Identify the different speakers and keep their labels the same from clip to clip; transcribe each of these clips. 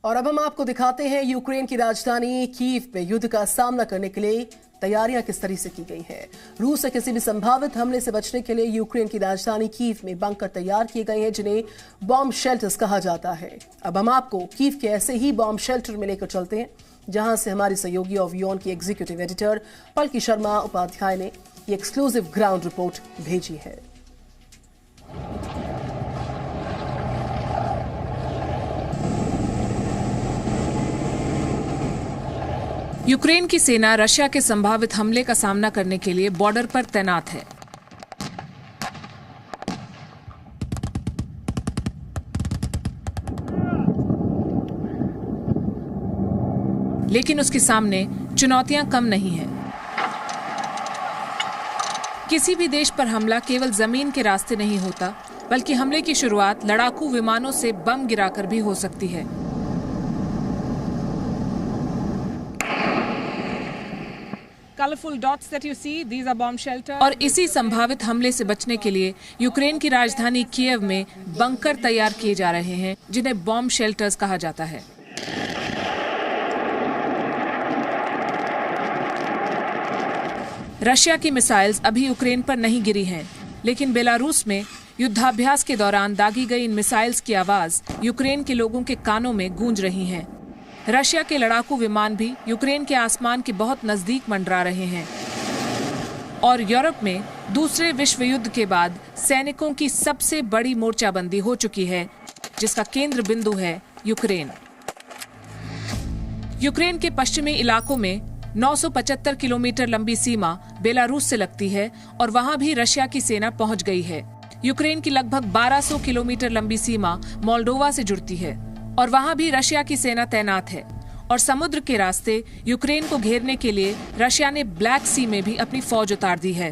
Speaker 1: और अब हम आपको दिखाते हैं यूक्रेन की राजधानी कीव में युद्ध का सामना करने के लिए तैयारियां किस तरह से की गई हैं। रूस से किसी भी संभावित हमले से बचने के लिए यूक्रेन की राजधानी कीव में बंकर तैयार किए गए हैं, जिन्हें बॉम्ब शेल्टर्स कहा जाता है। अब हम आपको कीव के ऐसे ही बॉम्ब शेल्टर में लेकर चलते हैं, जहां से हमारी सहयोगी ओवियन की एग्जीक्यूटिव एडिटर पलकी शर्मा उपाध्याय ने ये एक्सक्लूसिव ग्राउंड रिपोर्ट भेजी है।
Speaker 2: यूक्रेन की सेना रशिया के संभावित हमले का सामना करने के लिए बॉर्डर पर तैनात है। लेकिन उसके सामने चुनौतियां कम नहीं हैं। किसी भी देश पर हमला केवल जमीन के रास्ते नहीं होता, बल्कि हमले की शुरुआत लड़ाकू विमानों से बम गिराकर भी हो सकती है।
Speaker 3: Colorful dots that you see, these are bomb shelters.
Speaker 2: और इसी संभावित हमले से बचने के लिए यूक्रेन की राजधानी कीव में बंकर तैयार किए जा रहे हैं, जिन्हें बॉम्ब शेल्टर्स कहा जाता है। रशिया की मिसाइल्स अभी यूक्रेन पर नहीं गिरी हैं, लेकिन बेलारूस में युद्धाभ्यास के दौरान दागी गई इन मिसाइल्स की आवाज यूक्रेन के लोगों के कानों में गूंज रही है। रशिया के लड़ाकू विमान भी यूक्रेन के आसमान के बहुत नजदीक मंडरा रहे हैं। और यूरोप में दूसरे विश्व युद्ध के बाद सैनिकों की सबसे बड़ी मोर्चाबंदी हो चुकी है, जिसका केंद्र बिंदु है यूक्रेन। यूक्रेन के पश्चिमी इलाकों में 975 किलोमीटर लंबी सीमा बेलारूस से लगती है और वहां भी रशिया की सेना पहुंच गई है। यूक्रेन की लगभग 1200 किलोमीटर लंबी सीमा मोल्डोवा से जुड़ती है और वहां भी रशिया की सेना तैनात है। और समुद्र के रास्ते यूक्रेन को घेरने के लिए रशिया ने ब्लैक सी में भी अपनी फौज उतार दी है।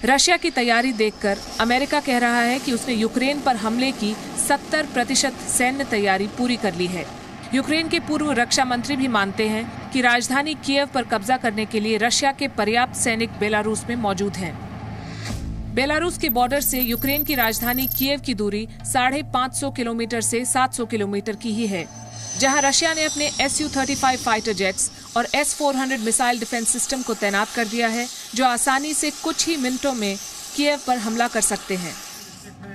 Speaker 2: रशिया की तैयारी देखकर अमेरिका कह रहा है कि उसने यूक्रेन पर हमले की 70% सैन्य तैयारी पूरी कर ली है। यूक्रेन के पूर्व रक्षा मंत्री भी मानते हैं कि राजधानी कीव पर कब्जा करने के लिए रशिया के पर्याप्त सैनिक बेलारूस में मौजूद हैं। बेलारूस के बॉर्डर से यूक्रेन की राजधानी कीव की दूरी 550 किलोमीटर से 700 किलोमीटर की ही है, जहां रशिया ने अपने Su-35 फाइटर जेट्स और S-400 मिसाइल डिफेंस सिस्टम को तैनात कर दिया है, जो आसानी से कुछ ही मिनटों में कीव पर हमला कर सकते हैं।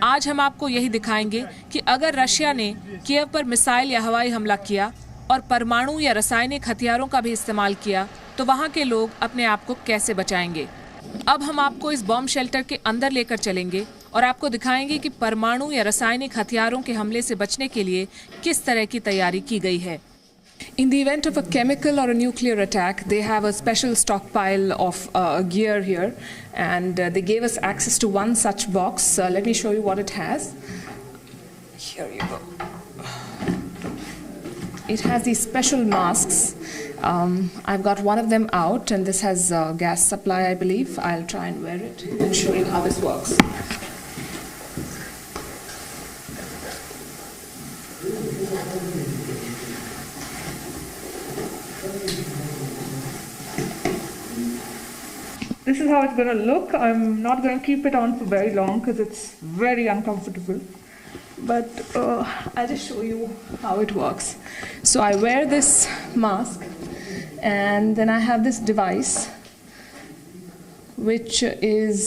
Speaker 2: आज हम आपको यही दिखाएंगे कि अगर रशिया ने कीव पर मिसाइल या हवाई हमला किया और परमाणु या रासायनिक हथियारों का भी इस्तेमाल किया, तो वहां के लोग अपने आप को कैसे बचाएंगे। अब हम आपको इस बॉम्ब शेल्टर के अंदर लेकर चलेंगे और आपको दिखाएंगे कि परमाणु या रासायनिक हथियारों के हमले से बचने के लिए किस तरह की तैयारी की गई है। In the event of a chemical or a nuclear attack, they have a special stockpile of gear here, and they gave us access to one such box. Let me show you what it has. Here you go. It has these special masks. I've got one of them out, and this has gas supply, I believe. I'll try and wear it and show you how this works.
Speaker 3: This is how it's going to look. I'm not going to keep it on for very long because it's very uncomfortable.
Speaker 2: But I'll just show you how it works. So I wear this mask, and then I have this device which is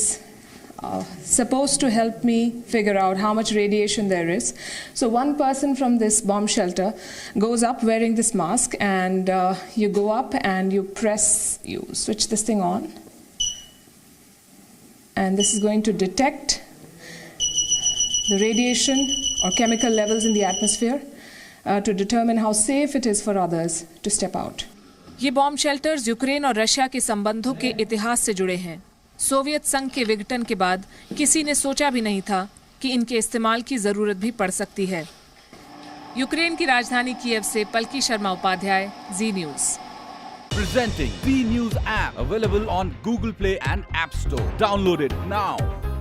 Speaker 2: supposed to help me figure out how much radiation there is. So one person from this bomb shelter goes up wearing this mask, and you go up and you switch this thing on, and this is going to detect the radiation or chemical levels in the atmosphere to determine how safe it is for others to step out. ये bomb shelters Ukraine और Russia के संबंधों के इतिहास से जुड़े हैं। Soviet संघ के विघटन के बाद किसी ने सोचा भी नहीं था कि इनके इस्तेमाल की जरूरत भी पड़ सकती है। यूक्रेन की राजधानी कीव से पलकी शर्मा उपाध्याय, जी news.
Speaker 4: Presenting V News app, available on Google Play and App Store. Download it now.